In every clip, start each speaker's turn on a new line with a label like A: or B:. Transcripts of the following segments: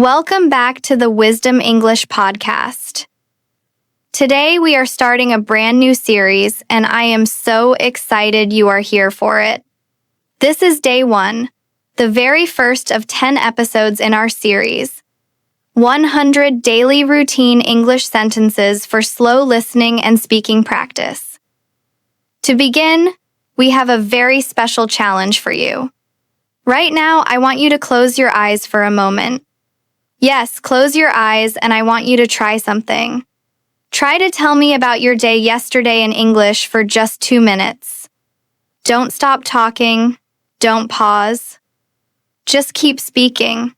A: Welcome back to the Wisdom English podcast. Today we are starting a brand new series, and I am so excited you are here for it. This is day 1, the very first of 10 episodes in our series, 100 Daily Routine English Sentences for Slow Listening and Speaking Practice. To begin, we have a very special challenge for you. Right now, I want you to close your eyes for a moment. Yes, close your eyes, and I want you to try something. Try to tell me about your day yesterday in English for just 2 minutes. Don't stop talking. Don't pause. Just keep speaking.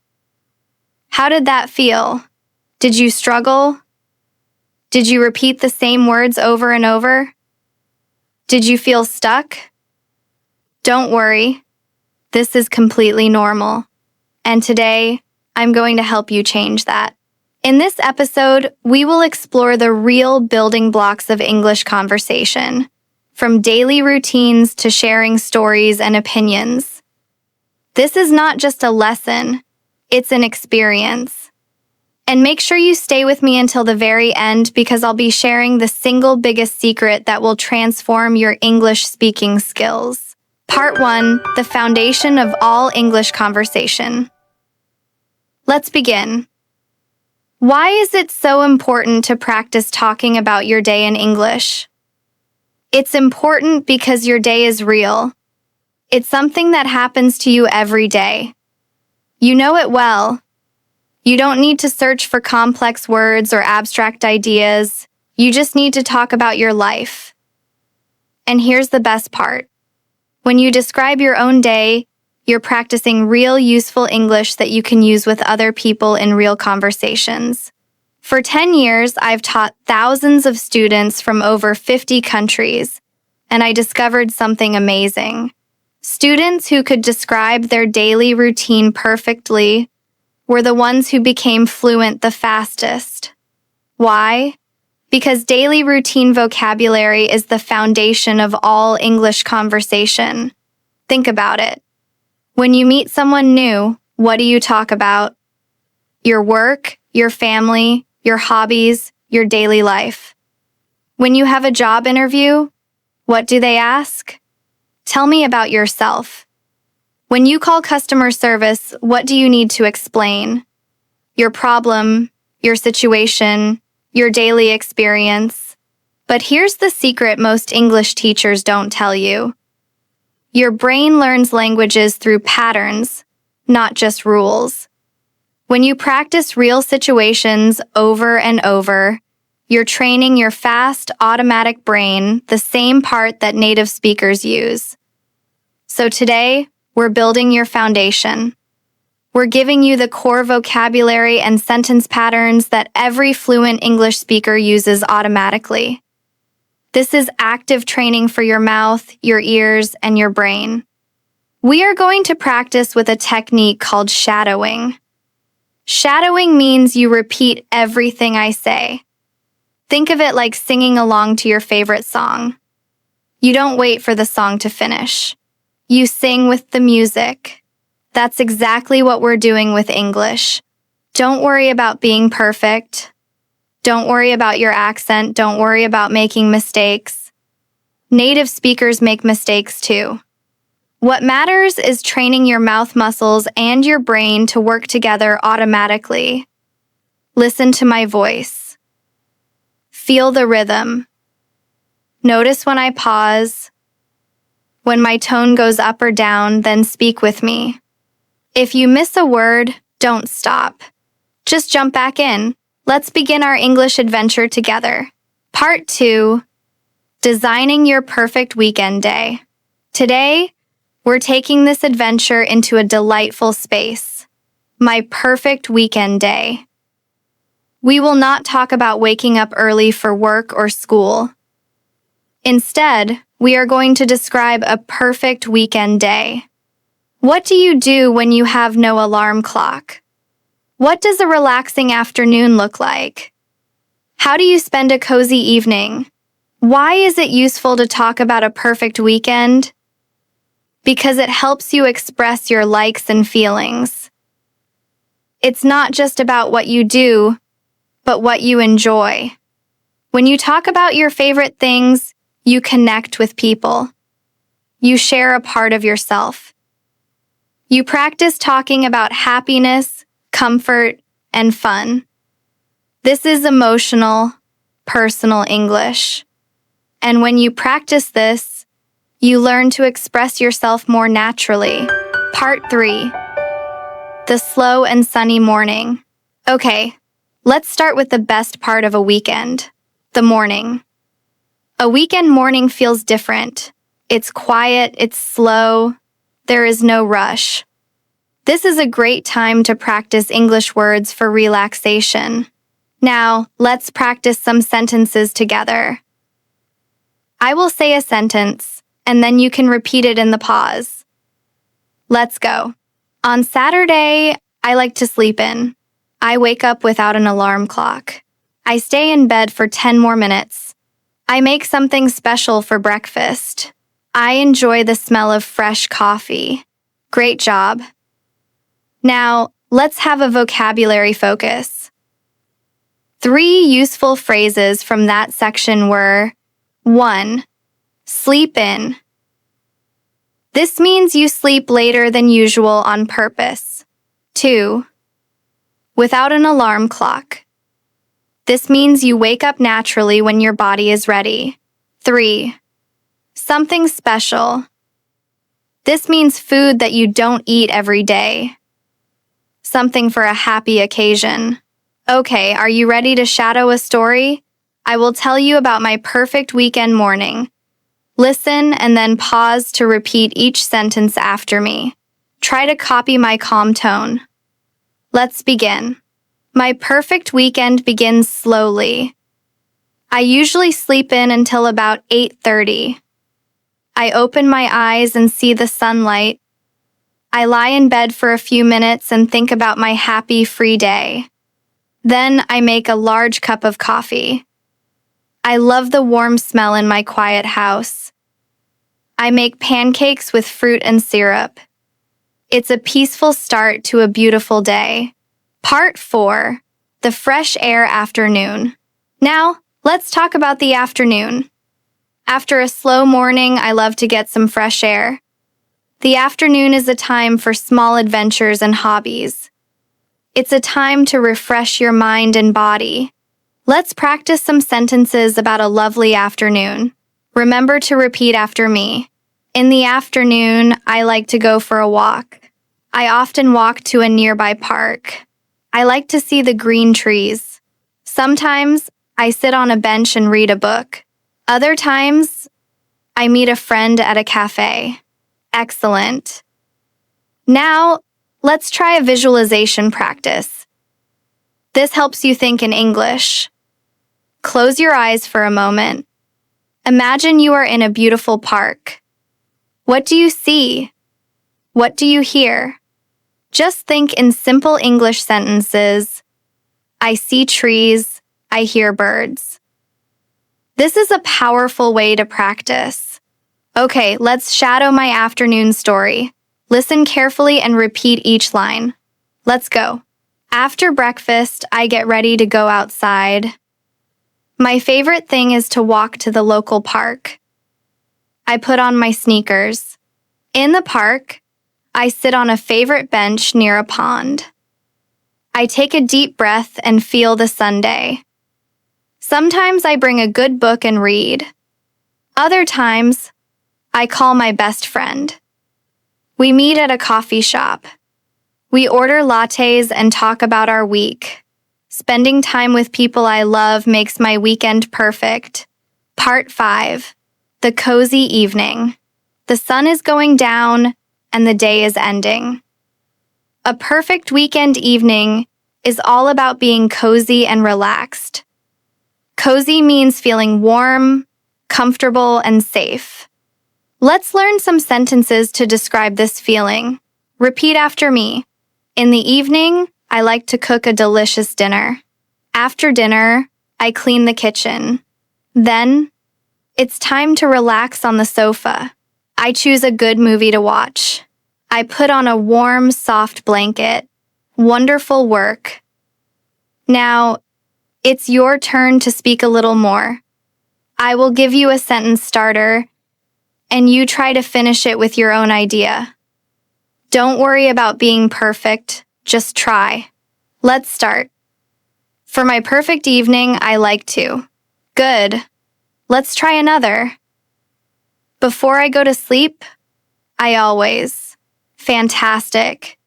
A: How did that feel? Did you struggle? Did you repeat the same words over and over? Did you feel stuck? Don't worry. This is completely normal. And today, I'm going to help you change that. In this episode, we will explore the real building blocks of English conversation, from daily routines to sharing stories and opinions. This is not just a lesson, it's an experience. And make sure you stay with me until the very end because I'll be sharing the single biggest secret that will transform your English speaking skills. Part 1, the foundation of all English conversation. Let's begin. Why is it so important to practice talking about your day in English? It's important because your day is real. It's something that happens to you every day. You know it well. You don't need to search for complex words or abstract ideas. You just need to talk about your life. And here's the best part. When you describe your own day, you're practicing real useful English that you can use with other people in real conversations. For 10 years, I've taught thousands of students from over 50 countries, and I discovered something amazing. Students who could describe their daily routine perfectly were the ones who became fluent the fastest. Why? Because daily routine vocabulary is the foundation of all English conversation. Think about it. When you meet someone new, what do you talk about? Your work, your family, your hobbies, your daily life. When you have a job interview, what do they ask? Tell me about yourself. When you call customer service, what do you need to explain? Your problem, your situation, your daily experience. But here's the secret most English teachers don't tell you. Your brain learns languages through patterns, not just rules. When you practice real situations over and over, you're training your fast, automatic brain, the same part that native speakers use. So today, we're building your foundation. We're giving you the core vocabulary and sentence patterns that every fluent English speaker uses automatically. This is active training for your mouth, your ears, and your brain. We are going to practice with a technique called shadowing. Shadowing means you repeat everything I say. Think of it like singing along to your favorite song. You don't wait for the song to finish. You sing with the music. That's exactly what we're doing with English. Don't worry about being perfect. Don't worry about your accent. Don't worry about making mistakes. Native speakers make mistakes too. What matters is training your mouth muscles and your brain to work together automatically. Listen to my voice. Feel the rhythm. Notice when I pause. When my tone goes up or down, then speak with me. If you miss a word, don't stop. Just jump back in. Let's begin our English adventure together. Part 2, Designing Your Perfect Weekend Day. Today, we're taking this adventure into a delightful space. My perfect weekend day. We will not talk about waking up early for work or school. Instead, we are going to describe a perfect weekend day. What do you do when you have no alarm clock? What does a relaxing afternoon look like? How do you spend a cozy evening? Why is it useful to talk about a perfect weekend? Because it helps you express your likes and feelings. It's not just about what you do, but what you enjoy. When you talk about your favorite things, you connect with people. You share a part of yourself. You practice talking about happiness, comfort, and fun. This is emotional, personal English. And when you practice this, you learn to express yourself more naturally. Part 3. The slow and sunny morning. Okay, let's start with the best part of a weekend, the morning. A weekend morning feels different. It's quiet, it's slow, there is no rush. This is a great time to practice English words for relaxation. Now, let's practice some sentences together. I will say a sentence, and then you can repeat it in the pause. Let's go. On Saturday, I like to sleep in. I wake up without an alarm clock. I stay in bed for 10 more minutes. I make something special for breakfast. I enjoy the smell of fresh coffee. Great job. Now, let's have a vocabulary focus. 3 useful phrases from that section were: 1. Sleep in. This means you sleep later than usual on purpose. 2. Without an alarm clock. This means you wake up naturally when your body is ready. 3. Something special. This means food that you don't eat every day. Something for a happy occasion. Okay, are you ready to shadow a story? I will tell you about my perfect weekend morning. Listen and then pause to repeat each sentence after me. Try to copy my calm tone. Let's begin. My perfect weekend begins slowly. I usually sleep in until about 8:30. I open my eyes and see the sunlight. I lie in bed for a few minutes and think about my happy, free day. Then I make a large cup of coffee. I love the warm smell in my quiet house. I make pancakes with fruit and syrup. It's a peaceful start to a beautiful day. Part 4. The fresh air afternoon. Now, let's talk about the afternoon. After a slow morning, I love to get some fresh air. The afternoon is a time for small adventures and hobbies. It's a time to refresh your mind and body. Let's practice some sentences about a lovely afternoon. Remember to repeat after me. In the afternoon, I like to go for a walk. I often walk to a nearby park. I like to see the green trees. Sometimes, I sit on a bench and read a book. Other times, I meet a friend at a cafe. Excellent. Now, let's try a visualization practice. This helps you think in English. Close your eyes for a moment. Imagine you are in a beautiful park. What do you see? What do you hear? Just think in simple English sentences. I see trees. I hear birds. This is a powerful way to practice. Okay, let's shadow my afternoon story. Listen carefully and repeat each line. Let's go. After breakfast, I get ready to go outside. My favorite thing is to walk to the local park. I put on my sneakers. In the park, I sit on a favorite bench near a pond. I take a deep breath and feel the Sunday. Sometimes I bring a good book and read. Other times, I call my best friend. We meet at a coffee shop. We order lattes and talk about our week. Spending time with people I love makes my weekend perfect. Part 5. The cozy evening. The sun is going down and the day is ending. A perfect weekend evening is all about being cozy and relaxed. Cozy means feeling warm, comfortable, and safe. Let's learn some sentences to describe this feeling. Repeat after me. In the evening, I like to cook a delicious dinner. After dinner, I clean the kitchen. Then, it's time to relax on the sofa. I choose a good movie to watch. I put on a warm, soft blanket. Wonderful work. Now, it's your turn to speak a little more. I will give you a sentence starter, and you try to finish it with your own idea. Don't worry about being perfect, just try. Let's start. For my perfect evening, I like to. Good. Let's try another. Before I go to sleep, I always. Fantastic.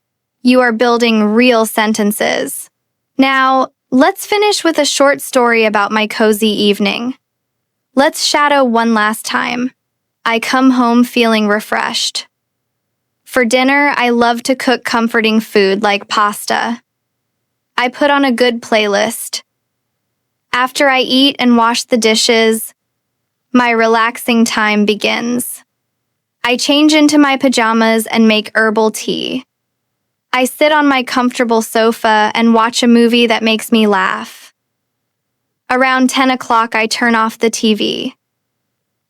A: You are building real sentences. Now, let's finish with a short story about my cozy evening. Let's shadow one last time. I come home feeling refreshed. For dinner, I love to cook comforting food like pasta. I put on a good playlist. After I eat and wash the dishes, my relaxing time begins. I change into my pajamas and make herbal tea. I sit on my comfortable sofa and watch a movie that makes me laugh. Around 10 o'clock, I turn off the TV.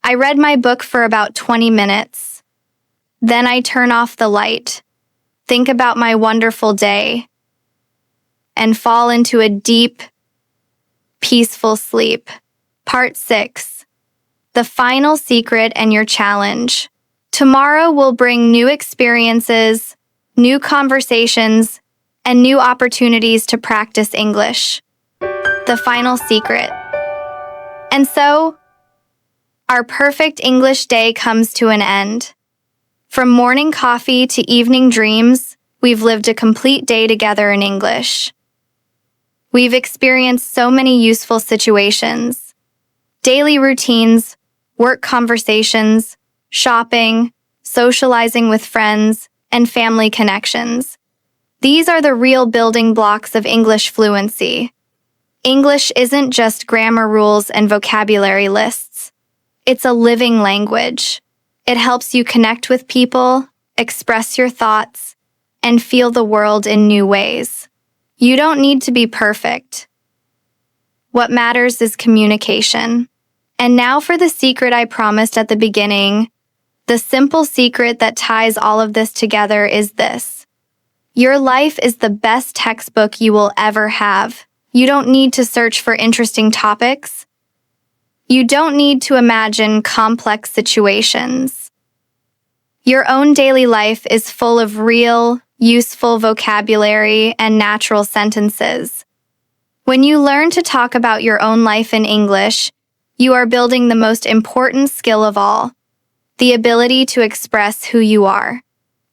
A: I read my book for about 20 minutes. Then I turn off the light, think about my wonderful day, and fall into a deep, peaceful sleep. Part 6. The final secret and your challenge. Tomorrow will bring new experiences, new conversations, and new opportunities to practice English. The final secret. And so, our perfect English day comes to an end. From morning coffee to evening dreams, we've lived a complete day together in English. We've experienced so many useful situations, daily routines, work conversations, shopping, socializing with friends, and family connections. These are the real building blocks of English fluency. English isn't just grammar rules and vocabulary lists. It's a living language. It helps you connect with people, express your thoughts, and feel the world in new ways. You don't need to be perfect. What matters is communication. And now for the secret I promised at the beginning. The simple secret that ties all of this together is this. Your life is the best textbook you will ever have. You don't need to search for interesting topics. You don't need to imagine complex situations. Your own daily life is full of real, useful vocabulary and natural sentences. When you learn to talk about your own life in English, you are building the most important skill of all, the ability to express who you are.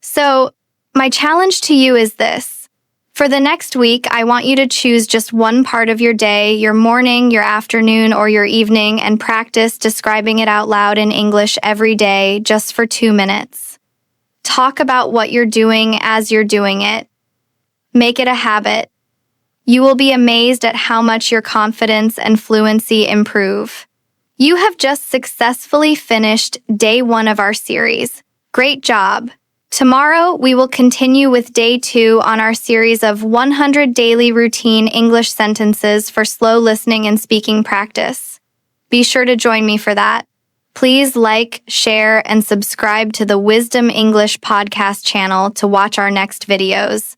A: So, my challenge to you is this. For the next week, I want you to choose just one part of your day, your morning, your afternoon, or your evening, and practice describing it out loud in English every day, just for 2 minutes. Talk about what you're doing as you're doing it. Make it a habit. You will be amazed at how much your confidence and fluency improve. You have just successfully finished day 1 of our series. Great job! Tomorrow, we will continue with day 2 on our series of 100 daily routine English sentences for slow listening and speaking practice. Be sure to join me for that. Please like, share, and subscribe to the Wisdom English podcast channel to watch our next videos.